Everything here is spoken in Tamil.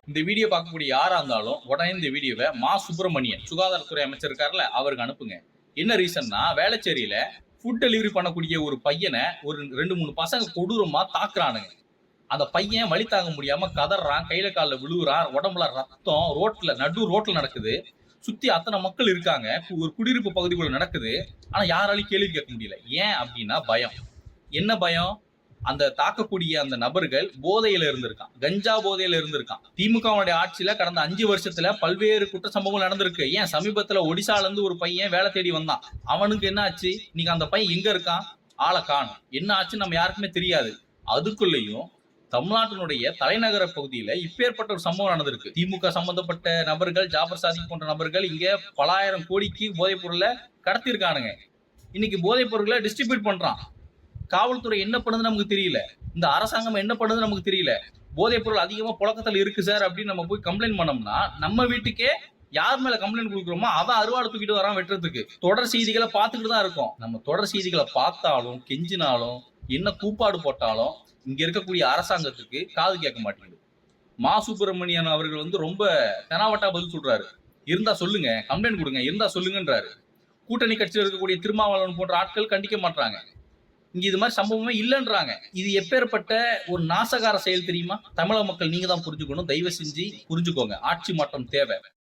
இந்த வீடியோ பார்க்கக்கூடிய யாரா இருந்தாலும் உடனே இந்த வீடியோவை மா சுப்பிரமணியன் சுகாதாரத்துறை அமைச்சர் இருக்காருல்ல அவருக்கு அனுப்புங்க. என்ன ரீசன்னா, வேளச்சேரியில ஃபுட் டெலிவரி பண்ணக்கூடிய ஒரு பையனை ஒரு 2-3 பசங்க கொடூரமா தாக்குறானுங்க. அந்த பையன் வழி தாங்க முடியாம கதறான், கையில காலில் விழுகுறான், உடம்புல ரத்தம், நடு ரோட்ல நடக்குது. சுத்தி அத்தனை மக்கள் இருக்காங்க, ஒரு குடியிருப்பு பகுதிக்குள்ள நடக்குது. ஆனா யாராலையும் கேள்வி கேட்க முடியல. ஏன் அப்படின்னா பயம். என்ன பயம்? அந்த தாக்கக்கூடிய அந்த நபர்கள் போதையில இருந்திருக்கான், கஞ்சா போதையில இருந்திருக்கான். திமுகவுடைய ஆட்சியில கடந்த 5 வருஷத்துல பல்வேறு குற்ற சம்பவங்கள் நடந்திருக்கு. ஏன் சமீபத்துல ஒடிசால இருந்து ஒரு பையன் வேலை தேடி வந்தான். அவனுக்கு என்ன ஆச்சு? இன்னைக்கு அந்த பையன் எங்க இருக்கான்? ஆளை காணும். என்ன ஆச்சு நம்ம யாருக்குமே தெரியாது. அதுக்குள்ளேயும் தமிழ்நாட்டினுடைய தலைநகர பகுதியில இப்பேற்பட்ட ஒரு சம்பவம் நடந்திருக்கு. திமுக சம்பந்தப்பட்ட நபர்கள், ஜாபர் சாதிக் போன்ற நபர்கள் இங்க பல ஆயிரம் கோடிக்கு போதைப் பொருளை கடத்திருக்கானுங்க. இன்னைக்கு போதைப் பொருட்களை டிஸ்ட்ரிபியூட் பண்றான். காவல்துறை என்ன பண்ணுதுன்னு நமக்கு தெரியல. இந்த அரசாங்கம் என்ன பண்ணுதுன்னு நமக்கு தெரியல. போதைப் பொருள் அதிகமா புழக்கத்தில் இருக்கு சார் அப்படின்னு நம்ம போய் கம்ப்ளைண்ட் பண்ணோம்னா, நம்ம வீட்டுக்கே யார் மேல கம்ப்ளைண்ட் கொடுக்குறோமோ அவன் அருவாள் தூக்கிட்டு வரான் வெட்டுறதுக்கு. தொடர் செய்திகளை பார்த்துக்கிட்டு தான் இருக்கோம். நம்ம தொடர் செய்திகளை பார்த்தாலும், கெஞ்சினாலும், என்ன கூப்பாடு போட்டாலும் இங்க இருக்கக்கூடிய அரசாங்கத்துக்கு காது கேட்க மாட்டேங்குது. மா சுப்பிரமணியன் அவர்கள் ரொம்ப தெனாவட்டா பதில் சொல்றாரு. இருந்தா சொல்லுங்க, கம்ப்ளைண்ட் கொடுங்க, இருந்தா சொல்லுங்கன்றாரு. கூட்டணி கட்சியில் இருக்கக்கூடிய திருமாவளவன் போன்ற ஆட்கள் கண்டிக்க மாட்டாங்க. இங்க இது மாதிரி சம்பவமே இல்லைன்றாங்க. இது எப்பேற்பட்ட ஒரு நாசகார செயல் தெரியுமா? தமிழக மக்கள் நீங்க தான் புரிஞ்சுக்கணும். தயவு செஞ்சு புரிஞ்சுக்கோங்க. ஆட்சி மாற்றம் தேவை.